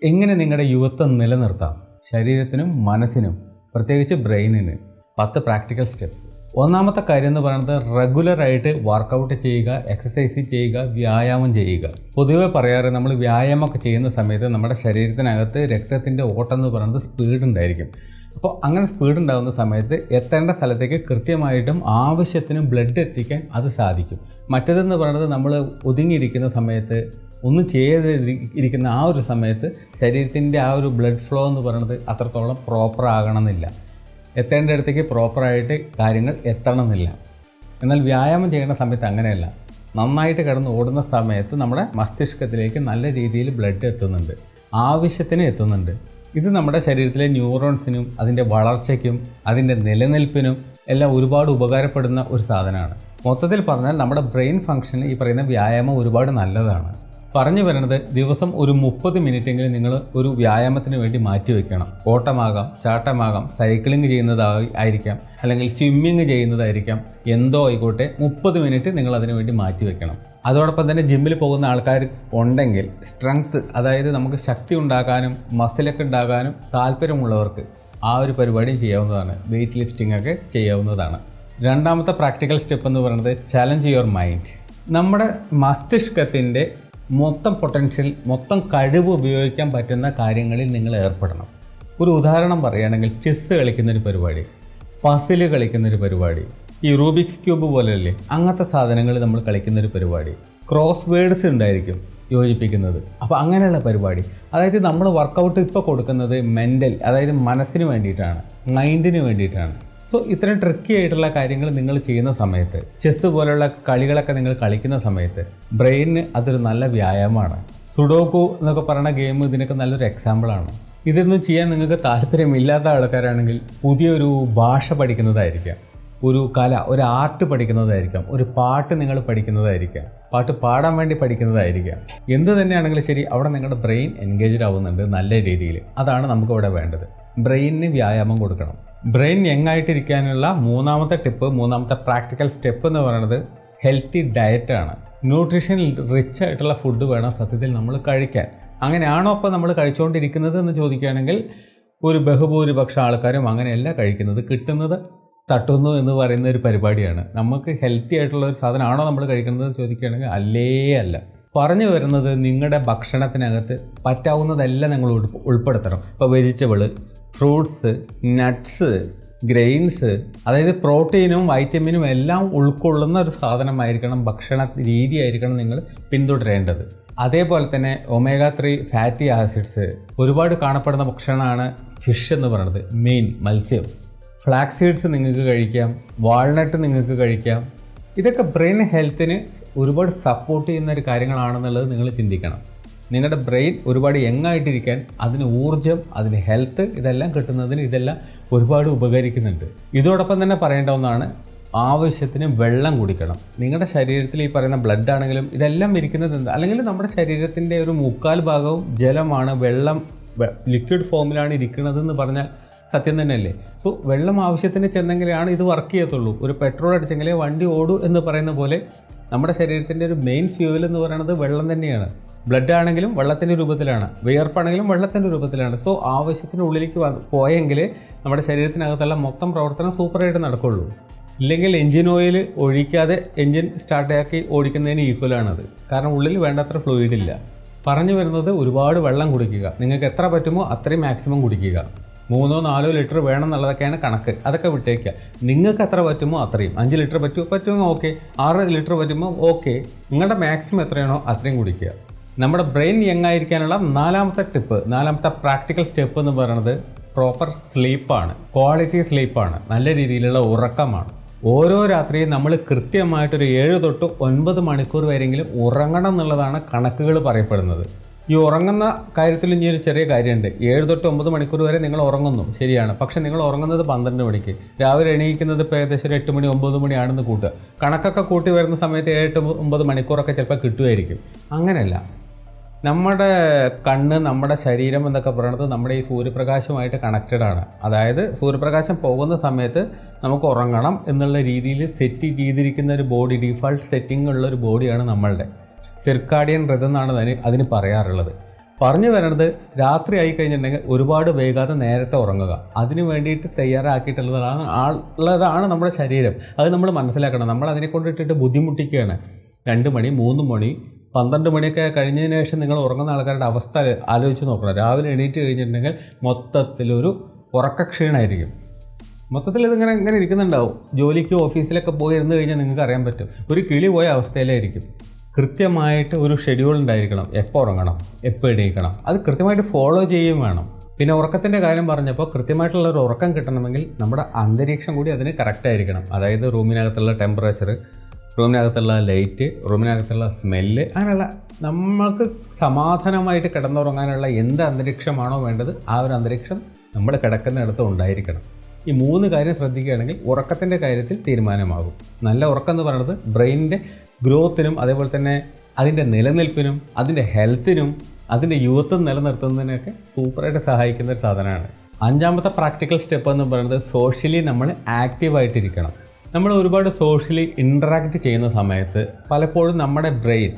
എങ്ങനെ നിങ്ങളുടെ യുവത്വം നിലനിർത്താം? ശരീരത്തിനും മനസ്സിനും, പ്രത്യേകിച്ച് ബ്രെയിനിന് 10 പ്രാക്ടിക്കൽ സ്റ്റെപ്സ്. ഒന്നാമത്തെ കാര്യം എന്ന് പറയുന്നത് റെഗുലറായിട്ട് വർക്കൗട്ട് ചെയ്യുക, എക്സസൈസ് ചെയ്യുക, വ്യായാമം ചെയ്യുക. പൊതുവെ പറയാറ് നമ്മൾ വ്യായാമമൊക്കെ ചെയ്യുന്ന സമയത്ത് നമ്മുടെ ശരീരത്തിനകത്ത് രക്തത്തിൻ്റെ ഓട്ടം എന്ന് പറയുന്നത് സ്പീഡ് ഉണ്ടായിരിക്കും. അപ്പോൾ അങ്ങനെ സ്പീഡ് ഉണ്ടാകുന്ന സമയത്ത് എത്തേണ്ട സ്ഥലത്തേക്ക് കൃത്യമായിട്ടും ആവശ്യത്തിന് ബ്ലഡ് എത്തിക്കാൻ അത് സാധിക്കും. മറ്റേതെന്ന് പറയുന്നത് നമ്മൾ ഒതുങ്ങിയിരിക്കുന്ന സമയത്ത് ഒന്നും ചെയ്ത് ഇരിക്കുന്ന ആ ഒരു സമയത്ത് ശരീരത്തിൻ്റെ ആ ഒരു ബ്ലഡ് ഫ്ലോ എന്ന് പറയുന്നത് അത്രത്തോളം പ്രോപ്പർ ആകണമെന്നില്ല, എത്തേണ്ട അടുത്തേക്ക് പ്രോപ്പറായിട്ട് കാര്യങ്ങൾ എത്തണമെന്നില്ല. എന്നാൽ വ്യായാമം ചെയ്യുന്ന സമയത്ത് അങ്ങനെയല്ല. നന്നായിട്ട് കിടന്ന് ഓടുന്ന സമയത്ത് നമ്മുടെ മസ്തിഷ്കത്തിലേക്ക് നല്ല രീതിയിൽ ബ്ലഡ് എത്തുന്നുണ്ട്, ആവശ്യത്തിന് എത്തുന്നുണ്ട്. ഇത് നമ്മുടെ ശരീരത്തിലെ ന്യൂറോൺസിനും അതിൻ്റെ വളർച്ചയ്ക്കും അതിൻ്റെ നിലനിൽപ്പിനും എല്ലാം ഒരുപാട് ഉപകാരപ്പെടുന്ന ഒരു സാധനമാണ്. മൊത്തത്തിൽ പറഞ്ഞാൽ നമ്മുടെ ബ്രെയിൻ ഫംഗ്ഷന് ഈ പറയുന്ന വ്യായാമം ഒരുപാട് നല്ലതാണ്. പറഞ്ഞു വരുന്നത് ദിവസം ഒരു 30 മിനിറ്റെങ്കിലും നിങ്ങൾ ഒരു വ്യായാമത്തിന് വേണ്ടി മാറ്റിവെക്കണം. ഓട്ടമാകാം, ചാട്ടമാകാം, സൈക്ലിംഗ് ചെയ്യുന്നതായിരിക്കാം, അല്ലെങ്കിൽ സ്വിമ്മിങ് ചെയ്യുന്നതായിരിക്കാം, എന്തോ ആയിക്കോട്ടെ 30 മിനിറ്റ് നിങ്ങൾ അതിനു വേണ്ടി മാറ്റിവെക്കണം. അതോടൊപ്പം തന്നെ ജിമ്മിൽ പോകുന്ന ആൾക്കാർ ഉണ്ടെങ്കിൽ സ്ട്രെങ്ത്, അതായത് നമുക്ക് ശക്തി ഉണ്ടാക്കാനും മസിലൊക്കെ ഉണ്ടാകാനും താല്പര്യമുള്ളവർക്ക് ആ ഒരു പരിപാടിയും ചെയ്യാവുന്നതാണ്. വെയ്റ്റ് ലിഫ്റ്റിംഗ് ഒക്കെ ചെയ്യാവുന്നതാണ്. രണ്ടാമത്തെ പ്രാക്ടിക്കൽ സ്റ്റെപ്പ് എന്ന് പറയുന്നത് ചാലഞ്ച് യുവർ മൈൻഡ്. നമ്മുടെ മസ്തിഷ്കത്തിൻ്റെ മൊത്തം പൊട്ടൻഷ്യൽ, മൊത്തം കഴിവ് ഉപയോഗിക്കാൻ പറ്റുന്ന കാര്യങ്ങളിൽ നിങ്ങൾ ഏർപ്പെടണം. ഒരു ഉദാഹരണം പറയുകയാണെങ്കിൽ ചെസ്സ് കളിക്കുന്നൊരു പരിപാടി, പസില് കളിക്കുന്നൊരു പരിപാടി, ഈ റൂബിക്സ് ക്യൂബ് പോലെയല്ലേ അങ്ങനത്തെ സാധനങ്ങൾ നമ്മൾ കളിക്കുന്നൊരു പരിപാടി, ക്രോസ് വേർഡ്സ് ഉണ്ടായിരിക്കും യോജിപ്പിക്കുന്നത്. അപ്പോൾ അങ്ങനെയുള്ള പരിപാടി, അതായത് നമ്മൾ വർക്കൗട്ട് ഇപ്പോൾ കൊടുക്കുന്നത് മെൻ്റൽ, അതായത് മനസ്സിന് വേണ്ടിയിട്ടാണ്, മൈൻഡിന് വേണ്ടിയിട്ടാണ്. സോ ഇത്രയും ട്രിക്കി ആയിട്ടുള്ള കാര്യങ്ങൾ നിങ്ങൾ ചെയ്യുന്ന സമയത്ത്, ചെസ്സ് പോലുള്ള കളികളൊക്കെ നിങ്ങൾ കളിക്കുന്ന സമയത്ത് ബ്രെയിനിന് അതൊരു നല്ല വ്യായാമമാണ്. സുഡോക്കു എന്നൊക്കെ പറയുന്ന ഗെയിം ഇതിനൊക്കെ നല്ലൊരു എക്സാമ്പിളാണ്. ഇതൊന്നും ചെയ്യാൻ നിങ്ങൾക്ക് താല്പര്യമില്ലാത്ത ആൾക്കാരാണെങ്കിൽ പുതിയൊരു ഭാഷ പഠിക്കുന്നതായിരിക്കാം, ഒരു കല, ഒരു ആർട്ട് പഠിക്കുന്നതായിരിക്കാം, ഒരു പാട്ട് നിങ്ങൾ പഠിക്കുന്നതായിരിക്കാം, പാട്ട് പാടാൻ വേണ്ടി പഠിക്കുന്നതായിരിക്കാം. എന്ത് തന്നെയാണെങ്കിലും ശരി, അവിടെ നിങ്ങളുടെ ബ്രെയിൻ എൻഗേജ്ഡ് ആവുന്നുണ്ട് നല്ല രീതിയിൽ. അതാണ് നമുക്കിവിടെ വേണ്ടത്. ബ്രെയിനിന് വ്യായാമം കൊടുക്കണം. ബ്രെയിൻ യങ്ങായിട്ടിരിക്കാനുള്ള മൂന്നാമത്തെ പ്രാക്ടിക്കൽ സ്റ്റെപ്പ് എന്ന് പറയുന്നത് ഹെൽത്തി ഡയറ്റാണ്. ന്യൂട്രീഷൻ റിച്ച് ആയിട്ടുള്ള ഫുഡ് വേണം സത്യത്തിൽ നമ്മൾ കഴിക്കാൻ. അങ്ങനെയാണോ അപ്പോൾ നമ്മൾ കഴിച്ചുകൊണ്ടിരിക്കുന്നത് എന്ന് ചോദിക്കുകയാണെങ്കിൽ ഒരു ബഹുഭൂരിപക്ഷം ആൾക്കാരും അങ്ങനെയല്ല കഴിക്കുന്നത്. കിട്ടുന്നത് തട്ടുന്നു എന്ന് പറയുന്ന ഒരു പരിപാടിയാണ്. നമുക്ക് ഹെൽത്തി ആയിട്ടുള്ള ഒരു സാധനമാണോ നമ്മൾ കഴിക്കുന്നത് ചോദിക്കുകയാണെങ്കിൽ അല്ലേ അല്ല. പറഞ്ഞു വരുന്നത് നിങ്ങളുടെ ഭക്ഷണത്തിനകത്ത് പറ്റാവുന്നതെല്ലാം നിങ്ങൾ ഉൾപ്പെടുത്തണം. ഇപ്പോൾ വെജിറ്റബിൾ, ഫ്രൂട്ട്സ്, നട്ട്സ്, ഗ്രെയിൻസ്, അതായത് പ്രോട്ടീനും വൈറ്റമിനും എല്ലാം ഉൾക്കൊള്ളുന്ന ഒരു സാധനമായിരിക്കണം, ഭക്ഷണ രീതിയായിരിക്കണം നിങ്ങൾ പിന്തുടരേണ്ടത്. അതേപോലെ തന്നെ omega-3 ഫാറ്റി ആസിഡ്സ് ഒരുപാട് കാണപ്പെടുന്ന ഭക്ഷണമാണ് ഫിഷ് എന്ന് പറയുന്നത്, മെയിൻ മത്സ്യം. ഫ്ലാക്സ് സീഡ്സ് നിങ്ങൾക്ക് കഴിക്കാം, വാൾനട്ട് നിങ്ങൾക്ക് കഴിക്കാം. ഇതൊക്കെ ബ്രെയിൻ ഹെൽത്തിന് ഒരുപാട് സപ്പോർട്ട് ചെയ്യുന്ന ഒരു കാര്യങ്ങളാണെന്നുള്ളത് നിങ്ങൾ ചിന്തിക്കണം. നിങ്ങളുടെ ബ്രെയിൻ ഒരുപാട് യങ്ങായിട്ടിരിക്കാൻ, അതിന് ഊർജ്ജം, അതിന് ഹെൽത്ത്, ഇതെല്ലാം കിട്ടുന്നതിന് ഇതെല്ലാം ഒരുപാട് ഉപകരിക്കുന്നുണ്ട്. ഇതോടൊപ്പം തന്നെ പറയേണ്ട ഒന്നാണ് ആവശ്യത്തിന് വെള്ളം കുടിക്കണം. നിങ്ങളുടെ ശരീരത്തിൽ ഈ പറയുന്ന ബ്ലഡ് ആണെങ്കിലും ഇതെല്ലാം ഇരിക്കുന്നത് എന്താ, അല്ലെങ്കിൽ നമ്മുടെ ശരീരത്തിൻ്റെ ഒരു 3/4 ഭാഗവും ജലമാണ്, വെള്ളം ലിക്വിഡ് ഫോമിലാണ് ഇരിക്കുന്നതെന്ന് പറഞ്ഞാൽ സത്യം തന്നെയല്ലേ. സോ വെള്ളം ആവശ്യത്തിന് ചെന്നെങ്കിലാണ് ഇത് വർക്ക് ചെയ്യത്തുള്ളൂ. ഒരു പെട്രോൾ അടിച്ചെങ്കിലേ വണ്ടി ഓടൂ എന്ന് പറയുന്ന പോലെ നമ്മുടെ ശരീരത്തിൻ്റെ ഒരു മെയിൻ ഫ്യൂവൽ എന്ന് പറയുന്നത് വെള്ളം തന്നെയാണ്. ബ്ലഡ് ആണെങ്കിലും വെള്ളത്തിൻ്റെ രൂപത്തിലാണ്, വിയർപ്പാണെങ്കിലും വെള്ളത്തിൻ്റെ രൂപത്തിലാണ്. സോ ആവശ്യത്തിനുള്ളിലേക്ക് പോയെങ്കിൽ നമ്മുടെ ശരീരത്തിനകത്തുള്ള മൊത്തം പ്രവർത്തനം സൂപ്പറായിട്ട് നടക്കുള്ളൂ. ഇല്ലെങ്കിൽ എൻജിൻ ഓയിൽ ഒഴിക്കാതെ എൻജിൻ സ്റ്റാർട്ടാക്കി ഓടിക്കുന്നതിന് ഈക്വലാണത്. കാരണം ഉള്ളിൽ വേണ്ടത്ര ഫ്ലൂയിഡ് ഇല്ല. പറഞ്ഞു വരുന്നത് ഒരുപാട് വെള്ളം കുടിക്കുക. നിങ്ങൾക്ക് എത്ര പറ്റുമോ അത്രയും മാക്സിമം കുടിക്കുക. 3-4 ലിറ്റർ വേണം എന്നുള്ളതൊക്കെയാണ് കണക്ക്. അതൊക്കെ വിട്ടേക്കുക. നിങ്ങൾക്ക് എത്ര പറ്റുമോ അത്രയും. 5 ലിറ്റർ പറ്റുമോ ഓക്കെ, 6 ലിറ്റർ പറ്റുമോ ഓക്കെ. നിങ്ങളുടെ മാക്സിമം എത്രയാണോ അത്രയും കുടിക്കുക. നമ്മുടെ ബ്രെയിൻ യങ്ങായിരിക്കാനുള്ള നാലാമത്തെ പ്രാക്ടിക്കൽ സ്റ്റെപ്പ് എന്ന് പറയുന്നത് പ്രോപ്പർ സ്ലീപ്പാണ്, ക്വാളിറ്റി സ്ലീപ്പാണ്, നല്ല രീതിയിലുള്ള ഉറക്കമാണ്. ഓരോ രാത്രിയും നമ്മൾ കൃത്യമായിട്ടൊരു 7 തൊട്ട് 9 മണിക്കൂർ വരെയെങ്കിലും ഉറങ്ങണം എന്നുള്ളതാണ് കണക്കുകൾ പറയപ്പെടുന്നത്. ഈ ഉറങ്ങുന്ന കാര്യത്തിൽ ഇനി ഒരു ചെറിയ കാര്യമുണ്ട്. 7 തൊട്ട് 9 മണിക്കൂർ വരെ നിങ്ങൾ ഉറങ്ങുന്നു, ശരിയാണ്. പക്ഷേ നിങ്ങൾ ഉറങ്ങുന്നത് 12 മണിക്ക്, രാവിലെ എണീക്കുന്നത് ഇപ്പോൾ ഏകദേശം 8 മണി 9 മണിയാണെന്ന് കൂട്ടുക. കണക്കൊക്കെ കൂട്ടി വരുന്ന സമയത്ത് 7-9 മണിക്കൂറൊക്കെ ചിലപ്പോൾ കിട്ടുമായിരിക്കും. അങ്ങനെയല്ല, നമ്മുടെ കണ്ണ്, നമ്മുടെ ശരീരം എന്നൊക്കെ പറയുന്നത് നമ്മുടെ ഈ സൂര്യപ്രകാശമായിട്ട് കണക്റ്റഡ് ആണ്. അതായത് സൂര്യപ്രകാശം പോകുന്ന സമയത്ത് നമുക്ക് ഉറങ്ങണം എന്നുള്ള രീതിയിൽ സെറ്റ് ചെയ്തിരിക്കുന്ന ഒരു ബോഡി, ഡീഫാൾട്ട് സെറ്റിംഗ് ഉള്ള ഒരു ബോഡിയാണ് നമ്മളുടെ. സിർക്കാഡിയൻ റിതം എന്നാണ് അതിന് പറയാറുള്ളത്. പറഞ്ഞു വരണത് രാത്രി ആയി കഴിഞ്ഞിട്ടുണ്ടെങ്കിൽ ഒരുപാട് വൈകാതെ നേരത്തെ ഉറങ്ങുക. അതിന് വേണ്ടിയിട്ട് തയ്യാറാക്കിയിട്ടുള്ളതാണ് നമ്മുടെ ശരീരം. അത് നമ്മൾ മനസ്സിലാക്കണം. നമ്മൾ അതിനെ കൊണ്ടിട്ടിട്ട് ബുദ്ധിമുട്ടിക്കുകയാണ്. 2 മണി 3 മണി 12 മണിയൊക്കെ കഴിഞ്ഞതിന് ശേഷം നിങ്ങൾ ഉറങ്ങുന്ന ആൾക്കാരുടെ അവസ്ഥ ആലോചിച്ച് നോക്കണം. രാവിലെ എണീറ്റ് കഴിഞ്ഞിട്ടുണ്ടെങ്കിൽ മൊത്തത്തിലൊരു ഉറക്കക്ഷീണമായിരിക്കും. മൊത്തത്തിൽ ഇങ്ങനെ ഇരിക്കുന്നുണ്ടാവും. ജോലിക്ക് ഓഫീസിലൊക്കെ പോയി ഇരുന്ന് കഴിഞ്ഞാൽ നിങ്ങൾക്ക് അറിയാൻ പറ്റും. ഒരു കിളി പോയ അവസ്ഥയിലായിരിക്കും. കൃത്യമായിട്ട് ഒരു ഷെഡ്യൂൾ ഉണ്ടായിരിക്കണം. എപ്പോൾ ഉറങ്ങണം, എപ്പോൾ എണീക്കണം, അത് കൃത്യമായിട്ട് ഫോളോ ചെയ്യുകയും വേണം. പിന്നെ ഉറക്കത്തിൻ്റെ കാര്യം പറഞ്ഞപ്പോൾ കൃത്യമായിട്ടുള്ള ഒരു ഉറക്കം കിട്ടണമെങ്കിൽ നമ്മുടെ അന്തരീക്ഷം കൂടി അതിന് കറക്റ്റായിരിക്കണം. അതായത് റൂമിനകത്തുള്ള ടെമ്പറേച്ചർ, റൂമിനകത്തുള്ള ലൈറ്റ്, റൂമിനകത്തുള്ള സ്മെല്ല്, അങ്ങനെയുള്ള നമ്മൾക്ക് സമാധാനമായിട്ട് കിടന്നുറങ്ങാനുള്ള എന്ത് അന്തരീക്ഷമാണോ വേണ്ടത് ആ ഒരു അന്തരീക്ഷം നമ്മൾ കിടക്കുന്നിടത്ത് ഉണ്ടായിരിക്കണം. ഈ 3 കാര്യം ശ്രദ്ധിക്കുകയാണെങ്കിൽ ഉറക്കത്തിൻ്റെ കാര്യത്തിൽ തീരുമാനമാകും. നല്ല ഉറക്കം എന്ന് പറയുന്നത് ബ്രെയിനിൻ്റെ ഗ്രോത്തിനും അതേപോലെ തന്നെ അതിൻ്റെ നിലനിൽപ്പിനും അതിൻ്റെ ഹെൽത്തിനും അതിൻ്റെ യൂത്തും നിലനിർത്തുന്നതിനൊക്കെ സൂപ്പറായിട്ട് സഹായിക്കുന്ന ഒരു സാധനമാണ്. 5ാമത്തെ പ്രാക്ടിക്കൽ സ്റ്റെപ്പ് എന്ന് പറയുന്നത് സോഷ്യലി നമ്മൾ ആക്റ്റീവായിട്ടിരിക്കണം. നമ്മൾ ഒരുപാട് സോഷ്യലി ഇൻറ്ററാക്റ്റ് ചെയ്യുന്ന സമയത്ത് പലപ്പോഴും നമ്മുടെ ബ്രെയിൻ,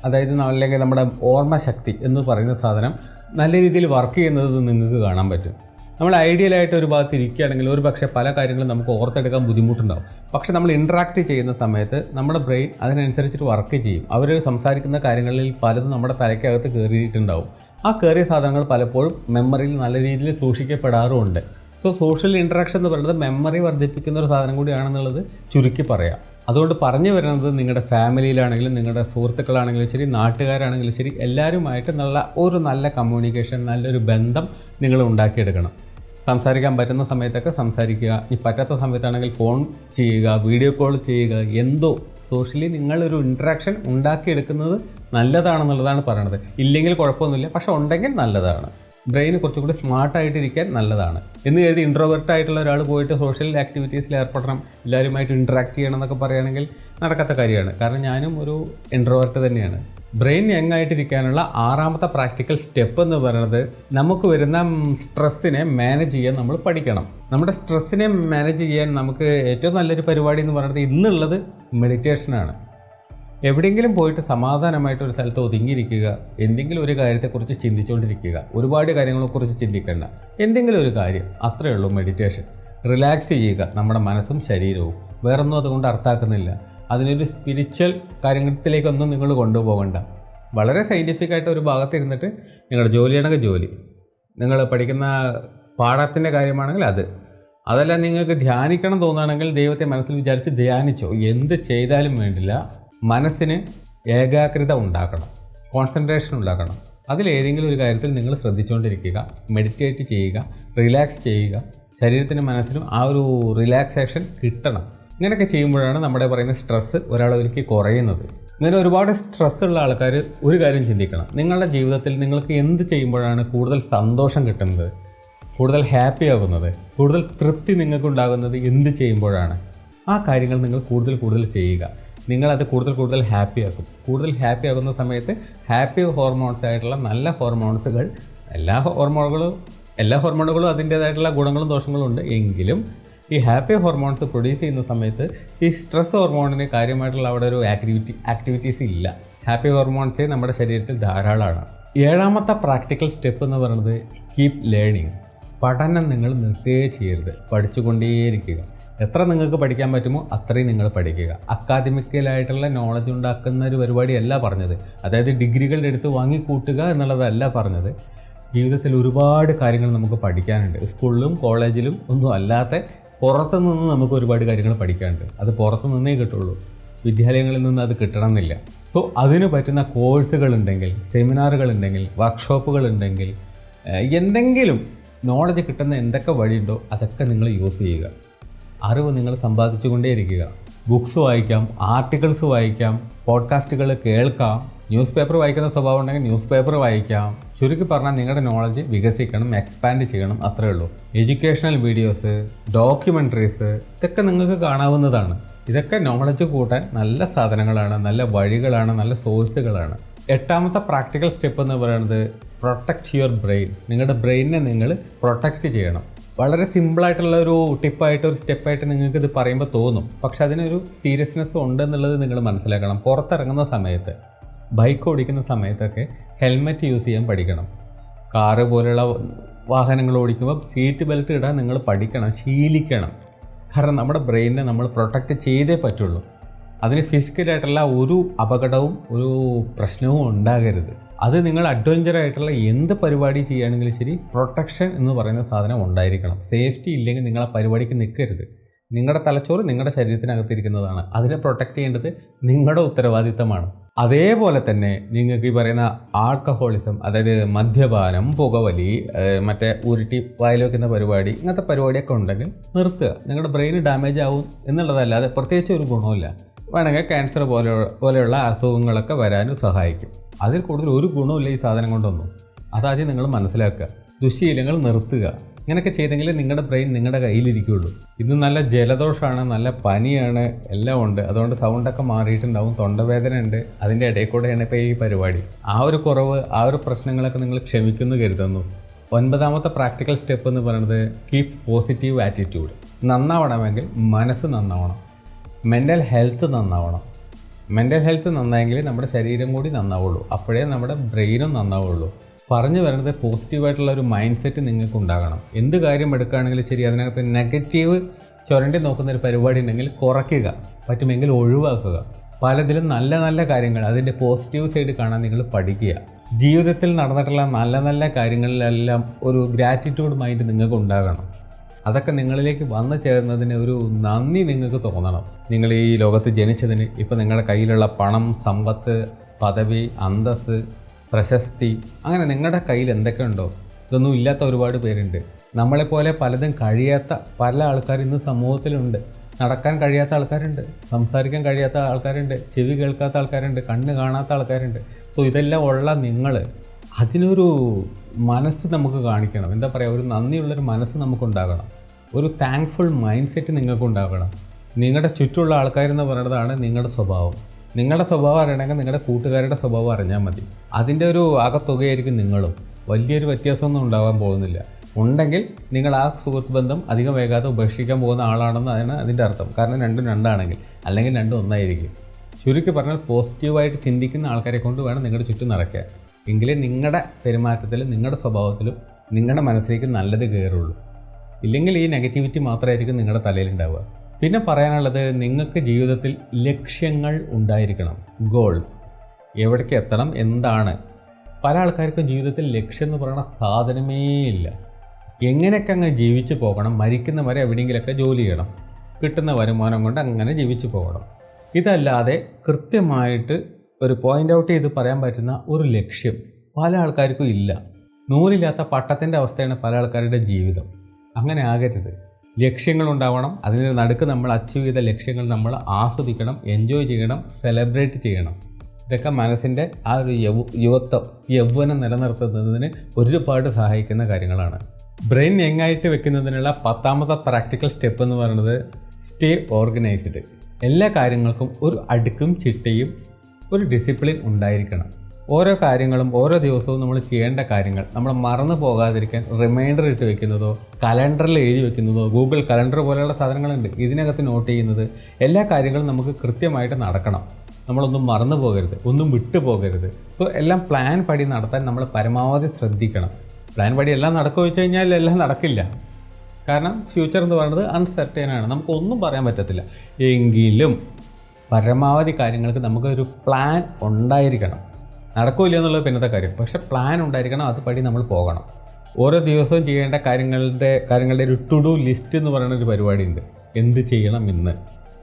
അതായത് അല്ലെങ്കിൽ നമ്മുടെ ഓർമ്മശക്തി എന്ന് പറയുന്ന സാധനം നല്ല രീതിയിൽ വർക്ക് ചെയ്യുന്നത് നിങ്ങൾക്ക് കാണാൻ പറ്റും. നമ്മൾ ഐഡിയലായിട്ട് ഒരു ഭാഗത്ത് ഇരിക്കുകയാണെങ്കിൽ ഒരു പക്ഷേ പല കാര്യങ്ങളും നമുക്ക് ഓർത്തെടുക്കാൻ ബുദ്ധിമുട്ടുണ്ടാകും. പക്ഷേ നമ്മൾ ഇൻറ്ററാക്റ്റ് ചെയ്യുന്ന സമയത്ത് നമ്മുടെ ബ്രെയിൻ അതിനനുസരിച്ചിട്ട് വർക്ക് ചെയ്യും. അവർ സംസാരിക്കുന്ന കാര്യങ്ങളിൽ പലതും നമ്മുടെ തലയ്ക്കകത്ത് കയറിയിട്ടുണ്ടാവും. ആ കയറിയ സാധനങ്ങൾ പലപ്പോഴും മെമ്മറിയിൽ നല്ല രീതിയിൽ സൂക്ഷിക്കപ്പെടാറുമുണ്ട്. സോഷ്യൽ ഇൻറ്ററാക്ഷൻ എന്ന് പറയുന്നത് മെമ്മറി വർദ്ധിപ്പിക്കുന്ന ഒരു സാധനം കൂടിയാണെന്നുള്ളത് ചുരുക്കി പറയാം. അതുകൊണ്ട് പറഞ്ഞു വരുന്നത് നിങ്ങളുടെ ഫാമിലിയിലാണെങ്കിലും നിങ്ങളുടെ സുഹൃത്തുക്കളാണെങ്കിലും ശരി, നാട്ടുകാരാണെങ്കിലും ശരി, എല്ലാവരുമായിട്ട് നല്ല കമ്മ്യൂണിക്കേഷൻ, നല്ലൊരു ബന്ധം നിങ്ങൾ ഉണ്ടാക്കിയെടുക്കണം. സംസാരിക്കാൻ പറ്റുന്ന സമയത്തൊക്കെ സംസാരിക്കുക. ഈ പറ്റാത്ത സമയത്താണെങ്കിൽ ഫോൺ ചെയ്യുക, വീഡിയോ കോൾ ചെയ്യുക. എന്തോ സോഷ്യലി നിങ്ങളൊരു ഇൻറ്ററാക്ഷൻ ഉണ്ടാക്കിയെടുക്കുന്നത് നല്ലതാണെന്നുള്ളതാണ് പറയണത്. ഇല്ലെങ്കിൽ കുഴപ്പമൊന്നുമില്ല, പക്ഷെ ഉണ്ടെങ്കിൽ നല്ലതാണ്. ബ്രെയിൻ കുറച്ചും കൂടി സ്മാർട്ടായിട്ടിരിക്കാൻ നല്ലതാണ് എന്ന് കരുതി ഇൻട്രോവേർട്ടായിട്ടുള്ള ഒരാൾ പോയിട്ട് സോഷ്യൽ ആക്ടിവിറ്റീസിൽ ഏർപ്പെടണം, എല്ലാവരുമായിട്ട് ഇൻറ്ററാക്ട് ചെയ്യണം എന്നൊക്കെ പറയുകയാണെങ്കിൽ നടക്കാത്ത കാര്യമാണ്. കാരണം ഞാനും ഒരു ഇൻട്രോവേർട്ട് തന്നെയാണ്. ബ്രെയിൻ യങ് ആയിട്ടിരിക്കാനുള്ള 6ാമത്തെ പ്രാക്ടിക്കൽ സ്റ്റെപ്പ് എന്ന് പറയുന്നത് നമുക്ക് വരുന്ന സ്ട്രെസ്സിനെ മാനേജ് ചെയ്യാൻ നമ്മൾ പഠിക്കണം. നമ്മുടെ സ്ട്രെസ്സിനെ മാനേജ് ചെയ്യാൻ നമുക്ക് ഏറ്റവും നല്ലൊരു പരിപാടി എന്ന് പറയുന്നത് ഇന്നുള്ളത് മെഡിറ്റേഷനാണ്. എവിടെയെങ്കിലും പോയിട്ട് സമാധാനമായിട്ട് ഒരു സ്ഥലത്ത് ഒതുങ്ങിയിരിക്കുക, എന്തെങ്കിലും ഒരു കാര്യത്തെക്കുറിച്ച് ചിന്തിച്ചുകൊണ്ടിരിക്കുക. ഒരുപാട് കാര്യങ്ങളെക്കുറിച്ച് ചിന്തിക്കേണ്ട, എന്തെങ്കിലും ഒരു കാര്യം, അത്രയേ ഉള്ളൂ മെഡിറ്റേഷൻ. റിലാക്സ് ചെയ്യുക നമ്മുടെ മനസ്സും ശരീരവും. വേറൊന്നും അതുകൊണ്ട് അർത്ഥാക്കുന്നില്ല. അതിനൊരു സ്പിരിച്വൽ കാര്യത്തിലേക്കൊന്നും നിങ്ങൾ കൊണ്ടുപോകണ്ട. വളരെ സയൻറ്റിഫിക്കായിട്ട് ഒരു ഭാഗത്തിരുന്നിട്ട് നിങ്ങളുടെ ജോലിയാണെങ്കിൽ ജോലി, നിങ്ങൾ പഠിക്കുന്ന പാഠത്തിൻ്റെ കാര്യമാണെങ്കിൽ അതല്ല നിങ്ങൾക്ക് ധ്യാനിക്കണം തോന്നുകയാണെങ്കിൽ ദൈവത്തെ മനസ്സിൽ വിചാരിച്ച് ധ്യാനിച്ചോ. എന്ത് ചെയ്താലും വേണ്ടില്ല, മനസ്സിന് ഏകാഗ്രത ഉണ്ടാക്കണം, കോൺസെൻട്രേഷൻ ഉണ്ടാക്കണം. അതിലേതെങ്കിലും ഒരു കാര്യത്തിൽ നിങ്ങൾ ശ്രദ്ധിച്ചുകൊണ്ടിരിക്കുക, മെഡിറ്റേറ്റ് ചെയ്യുക, റിലാക്സ് ചെയ്യുക. ശരീരത്തിനും മനസ്സിനും ആ ഒരു റിലാക്സേഷൻ കിട്ടണം. ഇങ്ങനെയൊക്കെ ചെയ്യുമ്പോഴാണ് നമ്മുടെ പറയുന്ന സ്ട്രെസ്സ് ഒരാളൊരിക്കൽ കുറയുന്നത്. ഇങ്ങനെ ഒരുപാട് സ്ട്രെസ്സുള്ള ആൾക്കാർ ഒരു കാര്യം ചിന്തിക്കണം. നിങ്ങളുടെ ജീവിതത്തിൽ നിങ്ങൾക്ക് എന്ത് ചെയ്യുമ്പോഴാണ് കൂടുതൽ സന്തോഷം കിട്ടുന്നത്, കൂടുതൽ ഹാപ്പി ആകുന്നത്, കൂടുതൽ തൃപ്തി നിങ്ങൾക്കുണ്ടാകുന്നത് എന്ത് ചെയ്യുമ്പോഴാണ്? ആ കാര്യങ്ങൾ നിങ്ങൾ കൂടുതൽ ചെയ്യുക. നിങ്ങളത് കൂടുതൽ ഹാപ്പി ആക്കും. കൂടുതൽ ഹാപ്പി ആകുന്ന സമയത്ത് ഹാപ്പി ഹോർമോൺസ് ആയിട്ടുള്ള നല്ല ഹോർമോൺസുകൾ, എല്ലാ ഹോർമോണുകളും അതിൻ്റേതായിട്ടുള്ള ഗുണങ്ങളും ദോഷങ്ങളും ഉണ്ട്. എങ്കിലും ഈ ഹാപ്പി ഹോർമോൺസ് പ്രൊഡ്യൂസ് ചെയ്യുന്ന സമയത്ത് ഈ സ്ട്രെസ് ഹോർമോണിന് കാര്യമായിട്ടുള്ള അവിടെ ഒരു ആക്ടിവിറ്റീസ് ഇല്ല. ഹാപ്പി ഹോർമോൺസേ നമ്മുടെ ശരീരത്തിൽ ധാരാളമാണ്. 7ാമത്തെ പ്രാക്ടിക്കൽ സ്റ്റെപ്പ് എന്ന് പറയുന്നത് കീപ് ലേണിംഗ്. പഠനം നിങ്ങൾ നിർത്തുകയേ ചെയ്യരുത്, പഠിച്ചുകൊണ്ടേയിരിക്കുക. എത്ര നിങ്ങൾക്ക് പഠിക്കാൻ പറ്റുമോ അത്രയും നിങ്ങൾ പഠിക്കുക. അക്കാദമിക്കലായിട്ടുള്ള നോളജ് ഉണ്ടാക്കുന്ന ഒരു പരിപാടിയല്ല പറഞ്ഞത്. അതായത് ഡിഗ്രികളുടെ അടുത്ത് വാങ്ങിക്കൂട്ടുക എന്നുള്ളതല്ല പറഞ്ഞത്. ജീവിതത്തിൽ ഒരുപാട് കാര്യങ്ങൾ നമുക്ക് പഠിക്കാനുണ്ട്. സ്കൂളിലും കോളേജിലും ഒന്നും അല്ലാത്ത പുറത്തു നിന്ന് നമുക്ക് ഒരുപാട് കാര്യങ്ങൾ പഠിക്കാനുണ്ട്. അത് പുറത്തു നിന്നേ കിട്ടുള്ളൂ, വിദ്യാലയങ്ങളിൽ നിന്ന് അത് കിട്ടണമെന്നില്ല. അതിന് പറ്റുന്ന കോഴ്സുകളുണ്ടെങ്കിൽ, സെമിനാറുകളുണ്ടെങ്കിൽ, വർക്ക്ഷോപ്പുകളുണ്ടെങ്കിൽ, എന്തെങ്കിലും നോളജ് കിട്ടുന്ന എന്തൊക്കെ വഴിയുണ്ടോ അതൊക്കെ നിങ്ങൾ യൂസ് ചെയ്യുക. അറിവ് നിങ്ങൾ സമ്പാദിച്ചുകൊണ്ടേയിരിക്കുക. ബുക്സ് വായിക്കാം, ആർട്ടിക്കിൾസ് വായിക്കാം, പോഡ്കാസ്റ്റുകൾ കേൾക്കാം, ന്യൂസ് പേപ്പർ വായിക്കുന്ന സ്വഭാവം ഉണ്ടെങ്കിൽ ന്യൂസ് പേപ്പർ വായിക്കാം. ചുരുക്കി പറഞ്ഞാൽ നിങ്ങളുടെ നോളജ് വികസിക്കണം, എക്സ്പാൻഡ് ചെയ്യണം, അത്രയേ ഉള്ളൂ. എഡ്യൂക്കേഷണൽ വീഡിയോസ്, ഡോക്യുമെൻ്ററീസ് ഇതൊക്കെ നിങ്ങൾക്ക് കാണാവുന്നതാണ്. ഇതൊക്കെ നോളജ് കൂട്ടാൻ നല്ല സാധനങ്ങളാണ്, നല്ല വഴികളാണ്, നല്ല സോഴ്സുകളാണ്. 8ാമത്തെ പ്രാക്ടിക്കൽ സ്റ്റെപ്പ് എന്ന് പറയുന്നത് പ്രൊട്ടക്റ്റ് യുവർ ബ്രെയിൻ. നിങ്ങളുടെ ബ്രെയിനിനെ നിങ്ങൾ പ്രൊട്ടക്റ്റ് ചെയ്യണം. വളരെ സിമ്പിളായിട്ടുള്ള ഒരു ടിപ്പായിട്ട്, ഒരു സ്റ്റെപ്പായിട്ട് നിങ്ങൾക്ക് ഇത് പറയുമ്പോൾ തോന്നും. പക്ഷെ അതിനൊരു സീരിയസ്നെസ് ഉണ്ടെന്നുള്ളത് നിങ്ങൾ മനസ്സിലാക്കണം. പുറത്തിറങ്ങുന്ന സമയത്ത് ബൈക്ക് ഓടിക്കുന്ന സമയത്തൊക്കെ ഹെൽമെറ്റ് യൂസ് ചെയ്യാൻ പഠിക്കണം. കാറ് പോലെയുള്ള വാഹനങ്ങൾ ഓടിക്കുമ്പോൾ സീറ്റ് ബെൽറ്റ് ഇടാൻ നിങ്ങൾ പഠിക്കണം, ശീലിക്കണം. കാരണം നമ്മുടെ ബ്രെയിനിനെ നമ്മൾ പ്രൊട്ടക്റ്റ് ചെയ്തേ പറ്റുള്ളൂ. അതിന് ഫിസിക്കലായിട്ടുള്ള ഒരു അപകടവും ഒരു പ്രശ്നവും ഉണ്ടാകരുത്. അത് നിങ്ങൾ അഡ്വഞ്ചറായിട്ടുള്ള എന്ത് പരിപാടി ചെയ്യുകയാണെങ്കിലും ശരി, പ്രൊട്ടക്ഷൻ എന്ന് പറയുന്ന സാധനം ഉണ്ടായിരിക്കണം. സേഫ്റ്റി ഇല്ലെങ്കിൽ നിങ്ങൾ ആ പരിപാടിക്ക് നിൽക്കരുത്. നിങ്ങളുടെ തലച്ചോറ് നിങ്ങളുടെ ശരീരത്തിനകത്തിരിക്കുന്നതാണ്. അതിനെ പ്രൊട്ടക്റ്റ് ചെയ്യേണ്ടത് നിങ്ങളുടെ ഉത്തരവാദിത്തമാണ്. അതേപോലെ തന്നെ നിങ്ങൾക്ക് ഈ പറയുന്ന ആൽക്കഹോളിസം, അതായത് മദ്യപാനം, പുകവലി, മറ്റേ ഉരുട്ടി വായിൽ വയ്ക്കുന്ന പരിപാടി, ഇങ്ങനത്തെ പരിപാടിയൊക്കെ ഉണ്ടെങ്കിൽ നിർത്തുക. നിങ്ങളുടെ ബ്രെയിൻ ഡാമേജ് ആവും എന്നുള്ളതല്ലാതെ പ്രത്യേകിച്ച് ഒരു ഗുണമില്ല. വേണമെങ്കിൽ ക്യാൻസർ പോലെയുള്ള അസുഖങ്ങളൊക്കെ വരാനും സഹായിക്കും. അതിൽ കൂടുതൽ ഒരു ഗുണമില്ല ഈ സാധനം കൊണ്ടൊന്നും. അതാദ്യം നിങ്ങൾ മനസ്സിലാക്കുക. ദുശ്ശീലങ്ങൾ നിർത്തുക. ഇങ്ങനെയൊക്കെ ചെയ്തെങ്കിൽ നിങ്ങളുടെ ബ്രെയിൻ നിങ്ങളുടെ കയ്യിലിരിക്കുകയുള്ളൂ. ഇന്ന് നല്ല ജലദോഷമാണ്, നല്ല പനിയാണ്, എല്ലാം ഉണ്ട്. അതുകൊണ്ട് സൗണ്ടൊക്കെ മാറിയിട്ടുണ്ടാവും, തൊണ്ടവേദന ഉണ്ട്. അതിൻ്റെ ഇടയിൽ കൂടെയാണ് ഇപ്പോൾ ഈ പരിപാടി. ആ ഒരു കുറവ്, ആ ഒരു പ്രശ്നങ്ങളൊക്കെ നിങ്ങൾ ക്ഷമിക്കുന്നു കരുതുന്നു. 9ാമത്തെ പ്രാക്ടിക്കൽ സ്റ്റെപ്പ് എന്ന് പറയുന്നത് കീപ് പോസിറ്റീവ് ആറ്റിറ്റ്യൂഡ്. നന്നാവണമെങ്കിൽ മനസ്സ് നന്നാവണം, മെൻ്റൽ ഹെൽത്ത് നന്നാവണം. മെൻ്റൽ ഹെൽത്ത് നന്നായെങ്കിൽ നമ്മുടെ ശരീരം കൂടി നന്നാവുള്ളൂ. അപ്പോഴേ നമ്മുടെ ബ്രെയിനും നന്നാവുള്ളൂ. പറഞ്ഞു വരുന്നത് പോസിറ്റീവായിട്ടുള്ള ഒരു മൈൻഡ് സെറ്റ് നിങ്ങൾക്ക് ഉണ്ടാകണം. എന്ത് കാര്യം എടുക്കുകയാണെങ്കിലും ശരി, അതിനകത്ത് നെഗറ്റീവ് ചുരണ്ടി നോക്കുന്ന ഒരു പരിപാടി ഉണ്ടെങ്കിൽ കുറയ്ക്കുക, പറ്റുമെങ്കിൽ ഒഴിവാക്കുക. പലതിലും നല്ല നല്ല കാര്യങ്ങൾ, അതിൻ്റെ പോസിറ്റീവ് സൈഡ് കാണാൻ നിങ്ങൾ പഠിക്കുക. ജീവിതത്തിൽ നടന്നിട്ടുള്ള നല്ല നല്ല കാര്യങ്ങളിലെല്ലാം ഒരു ഗ്രാറ്റിറ്റ്യൂഡ് മൈൻഡ് നിങ്ങൾക്ക് ഉണ്ടാകണം. അതൊക്കെ നിങ്ങളിലേക്ക് വന്നു ചേർന്നതിന് ഒരു നന്ദി നിങ്ങൾക്ക് തോന്നണം. നിങ്ങൾ ഈ ലോകത്ത് ജനിച്ചതിന്. ഇപ്പോൾ നിങ്ങളുടെ കയ്യിലുള്ള പണം, സമ്പത്ത്, പദവി, അന്തസ്സ്, പ്രശസ്തി, അങ്ങനെ നിങ്ങളുടെ കയ്യിൽ എന്തൊക്കെ ഉണ്ടോ, ഇതൊന്നും ഇല്ലാത്ത ഒരുപാട് പേരുണ്ട്. നമ്മളെപ്പോലെ പലതും കഴിയാത്ത പല ആൾക്കാർ ഇന്ന് സമൂഹത്തിലുണ്ട്. നടക്കാൻ കഴിയാത്ത ആൾക്കാരുണ്ട്, സംസാരിക്കാൻ കഴിയാത്ത ആൾക്കാരുണ്ട്, ചെവി കേൾക്കാത്ത ആൾക്കാരുണ്ട്, കണ്ണ് കാണാത്ത ആൾക്കാരുണ്ട്. സോ ഇതെല്ലാം ഉള്ള നിങ്ങൾ അതിനൊരു മനസ്സ് നമുക്ക് കാണിക്കണം. എന്താ പറയുക, ഒരു നന്ദിയുള്ളൊരു മനസ്സ് നമുക്കുണ്ടാകണം. ഒരു താങ്ക്ഫുൾ മൈൻഡ് സെറ്റ് നിങ്ങൾക്കുണ്ടാകണം. നിങ്ങളുടെ ചുറ്റുമുള്ള ആൾക്കാരെന്ന് പറയുന്നതാണ് നിങ്ങളുടെ സ്വഭാവം. നിങ്ങളുടെ സ്വഭാവം അറിയണമെങ്കിൽ നിങ്ങളുടെ കൂട്ടുകാരുടെ സ്വഭാവം അറിഞ്ഞാൽ മതി. അതിൻ്റെ ഒരു ആകത്തുകയായിരിക്കും നിങ്ങളും. വലിയൊരു വ്യത്യാസമൊന്നും ഉണ്ടാകാൻ പോകുന്നില്ല. ഉണ്ടെങ്കിൽ നിങ്ങൾ ആ സുഹൃത്ത് ബന്ധം അധികം വൈകാതെ ഉപേക്ഷിക്കാൻ പോകുന്ന ആളാണെന്നാണ് അതിൻ്റെ അർത്ഥം. കാരണം രണ്ടും രണ്ടാണെങ്കിൽ, അല്ലെങ്കിൽ രണ്ടും ഒന്നായിരിക്കും. ചുരുക്കി പറഞ്ഞാൽ പോസിറ്റീവായിട്ട് ചിന്തിക്കുന്ന ആൾക്കാരെ കൊണ്ട് വേണം നിങ്ങളുടെ ചുറ്റും നടക്കാൻ. എങ്കിലേ നിങ്ങളുടെ പെരുമാറ്റത്തിലും നിങ്ങളുടെ സ്വഭാവത്തിലും നിങ്ങളുടെ മനസ്സിലേക്ക് നല്ലത് കയറുള്ളൂ. ഇല്ലെങ്കിൽ ഈ നെഗറ്റിവിറ്റി മാത്രമായിരിക്കും നിങ്ങളുടെ തലയിലുണ്ടാവുക. പിന്നെ പറയാനുള്ളത്, നിങ്ങൾക്ക് ജീവിതത്തിൽ ലക്ഷ്യങ്ങൾ ഉണ്ടായിരിക്കണം. ഗോൾസ്, എവിടേക്ക് എത്തണം, എന്താണ്. പല ആൾക്കാർക്കും ജീവിതത്തിൽ ലക്ഷ്യം എന്ന് പറയുന്ന സാധനമേ ഇല്ല. എങ്ങനെയൊക്കെ അങ്ങ് ജീവിച്ചു പോകണം, മരിക്കുന്ന വരെ എവിടെയെങ്കിലുമൊക്കെ ജോലി ചെയ്യണം, കിട്ടുന്ന വരുമാനം കൊണ്ട് അങ്ങനെ ജീവിച്ചു പോകണം. ഇതല്ലാതെ കൃത്യമായിട്ട് ഒരു പോയിൻ്റ് ഔട്ട് ചെയ്ത് പറയാൻ പറ്റുന്ന ഒരു ലക്ഷ്യം പല ആൾക്കാർക്കും ഇല്ല. നൂലില്ലാത്ത പട്ടത്തിൻ്റെ അവസ്ഥയാണ് പല ആൾക്കാരുടെ ജീവിതം. അങ്ങനെ ആകരുത്. ലക്ഷ്യങ്ങളുണ്ടാവണം. അതിന് നടുക്ക് നമ്മൾ അച്ചീവ് ചെയ്ത ലക്ഷ്യങ്ങൾ നമ്മൾ ആസ്വദിക്കണം, എൻജോയ് ചെയ്യണം, സെലിബ്രേറ്റ് ചെയ്യണം. ഇതൊക്കെ മനസ്സിൻ്റെ ആ ഒരു യൗവനം നിലനിർത്തുന്നതിന് ഒരുപാട് സഹായിക്കുന്ന കാര്യങ്ങളാണ്. ബ്രെയിൻ യങ്ങായിട്ട് വെക്കുന്നതിനുള്ള 10ാമത്തെ പ്രാക്ടിക്കൽ സ്റ്റെപ്പ് എന്ന് പറയുന്നത് സ്റ്റേ ഓർഗനൈസ്ഡ്. എല്ലാ കാര്യങ്ങൾക്കും ഒരു അടുക്കും ചിട്ടയും ഒരു ഡിസിപ്ലിൻ ഉണ്ടായിരിക്കണം. ഓരോ കാര്യങ്ങളും ഓരോ ദിവസവും നമ്മൾ ചെയ്യേണ്ട കാര്യങ്ങൾ നമ്മൾ മറന്നു പോകാതിരിക്കാൻ റിമൈൻഡർ ഇട്ട് വെക്കുന്നതോ, കലണ്ടറിൽ എഴുതി വെക്കുന്നതോ, ഗൂഗിൾ കലണ്ടർ പോലെയുള്ള സാധനങ്ങളുണ്ട്, ഇതിനകത്ത് നോട്ട് ചെയ്യുന്നത്, എല്ലാ കാര്യങ്ങളും നമുക്ക് കൃത്യമായിട്ട് നടക്കണം. നമ്മളൊന്നും മറന്നു പോകരുത്, ഒന്നും വിട്ടു പോകരുത്. സോ എല്ലാം പ്ലാൻ പടി നടത്താൻ നമ്മൾ പരമാവധി ശ്രദ്ധിക്കണം. പ്ലാൻ പടി എല്ലാം നടക്കുമോ വെച്ച് കഴിഞ്ഞാൽ എല്ലാം നടക്കില്ല. കാരണം ഫ്യൂച്ചർ എന്ന് പറയുന്നത് അൺസർട്ടൈനാണ്, നമുക്കൊന്നും പറയാൻ പറ്റത്തില്ല. എങ്കിലും പരമാവധി കാര്യങ്ങൾക്ക് നമുക്കൊരു പ്ലാൻ ഉണ്ടായിരിക്കണം. നടക്കില്ല എന്നുള്ളത് പിന്നത്തെ കാര്യം, പക്ഷെ പ്ലാൻ ഉണ്ടായിരിക്കണം. അതുപടി നമ്മൾ പോകണം. ഓരോ ദിവസവും ചെയ്യേണ്ട കാര്യങ്ങളുടെ ഒരു ടു ഡു ലിസ്റ്റ് എന്ന് പറയുന്ന ഒരു പരിപാടിയുണ്ട്. എന്ത് ചെയ്യണം ഇന്ന്,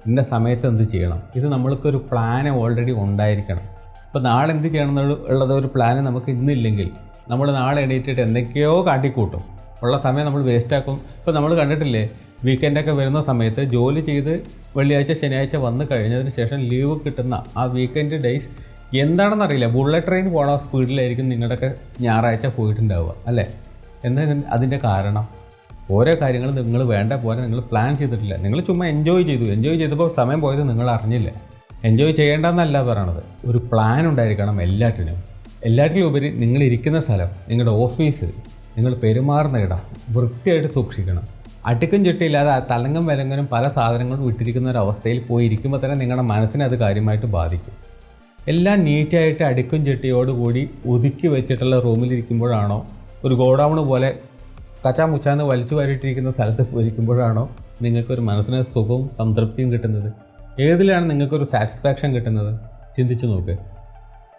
ഇന്ന സമയത്ത് എന്ത് ചെയ്യണം, ഇത് നമ്മൾക്കൊരു പ്ലാൻ ഓൾറെഡി ഉണ്ടായിരിക്കണം. ഇപ്പോൾ നാളെ എന്ത് ചെയ്യണം എന്നുള്ളത് ഒരു പ്ലാൻ നമുക്ക് ഇന്നില്ലെങ്കിൽ നമ്മൾ നാളെ എണീറ്റിട്ട് എന്തൊക്കെയോ കാട്ടിക്കൂട്ടും. ഉള്ള സമയം നമ്മൾ വേസ്റ്റാക്കും. ഇപ്പോൾ നമ്മൾ കണ്ടിട്ടില്ലേ, വീക്കെൻഡൊക്കെ വരുന്ന സമയത്ത് ജോലി ചെയ്ത് വെള്ളിയാഴ്ച ശനിയാഴ്ച വന്നു കഴിഞ്ഞതിന് ശേഷം ലീവ് കിട്ടുന്ന ആ വീക്കെൻഡ് ഡേയ്സ് എന്താണെന്നറിയില്ല, ബുള്ളറ്റ് ട്രെയിൻ പോണ സ്പീഡിലായിരിക്കും നിങ്ങളുടെയൊക്കെ ഞായറാഴ്ച പോയിട്ടുണ്ടാവുക അല്ലേ? എന്താ അതിൻ്റെ കാരണം? ഓരോ കാര്യങ്ങളും നിങ്ങൾ വേണ്ട പോലെ നിങ്ങൾ പ്ലാൻ ചെയ്തിട്ടില്ല. നിങ്ങൾ ചുമ്മാ എൻജോയ് ചെയ്തപ്പോൾ സമയം പോയത് നിങ്ങൾ അറിഞ്ഞില്ല. എൻജോയ് ചെയ്യേണ്ടെന്നല്ല പറയണത്, ഒരു പ്ലാൻ ഉണ്ടായിരിക്കണം എല്ലാറ്റിലും ഉപരി നിങ്ങളിരിക്കുന്ന സ്ഥലം, നിങ്ങളുടെ ഓഫീസ്, നിങ്ങൾ പെരുമാറുന്ന ഇടം വൃത്തിയായിട്ട് സൂക്ഷിക്കണം. അടുക്കും ചിട്ടയില്ലാതെ തലങ്ങും വിലങ്ങനും പല സാധനങ്ങളും വിട്ടിരിക്കുന്ന ഒരവസ്ഥയിൽ പോയി ഇരിക്കുമ്പോൾ തന്നെ നിങ്ങളുടെ മനസ്സിനെ അത് കാര്യമായിട്ട് ബാധിക്കും. എല്ലാം നീറ്റായിട്ട് അടുക്കും ചെട്ടിയോടുകൂടി ഒതുക്കി വെച്ചിട്ടുള്ള റൂമിലിരിക്കുമ്പോഴാണോ, ഒരു ഗോഡൗൺ പോലെ കച്ചാമുച്ചാന്ന് വലിച്ചു വാരിയിട്ടിരിക്കുന്ന സ്ഥലത്ത് പോയിരിക്കുമ്പോഴാണോ നിങ്ങൾക്കൊരു മനസ്സിന് സുഖവും സംതൃപ്തിയും കിട്ടുന്നത്? ഏതിലാണ് നിങ്ങൾക്കൊരു സാറ്റിസ്ഫാക്ഷൻ കിട്ടുന്നത്? ചിന്തിച്ച് നോക്ക്.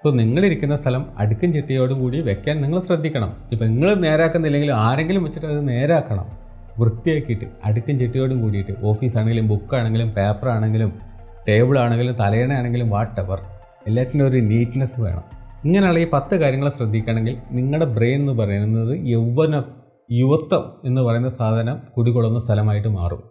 സോ നിങ്ങളിരിക്കുന്ന സ്ഥലം അടുക്കും ചിട്ടയോടും കൂടി വെക്കാൻ നിങ്ങൾ ശ്രദ്ധിക്കണം. ഇപ്പം നിങ്ങൾ നേരാക്കുന്നില്ലെങ്കിൽ ആരെങ്കിലും വെച്ചിട്ട് അത് നേരാക്കണം. വൃത്തിയാക്കിയിട്ട് അടുക്കും ചിട്ടയോടും കൂടിയിട്ട് ഓഫീസാണെങ്കിലും ബുക്കാണെങ്കിലും പേപ്പറാണെങ്കിലും ടേബിളാണെങ്കിലും തലയണയാണെങ്കിലും വാട്ടെവർ എല്ലാറ്റിനും ഒരു നീറ്റ്നെസ് വേണം. ഇങ്ങനെയുള്ള ഈ 10 കാര്യങ്ങൾ ശ്രദ്ധിക്കുകയാണെങ്കിൽ നിങ്ങളുടെ ബ്രെയിൻ എന്ന് പറയുന്നത് യുവത്വം എന്ന് പറയുന്ന സാധനം കുടികൊള്ളുന്ന സ്ഥലമായിട്ട് മാറും.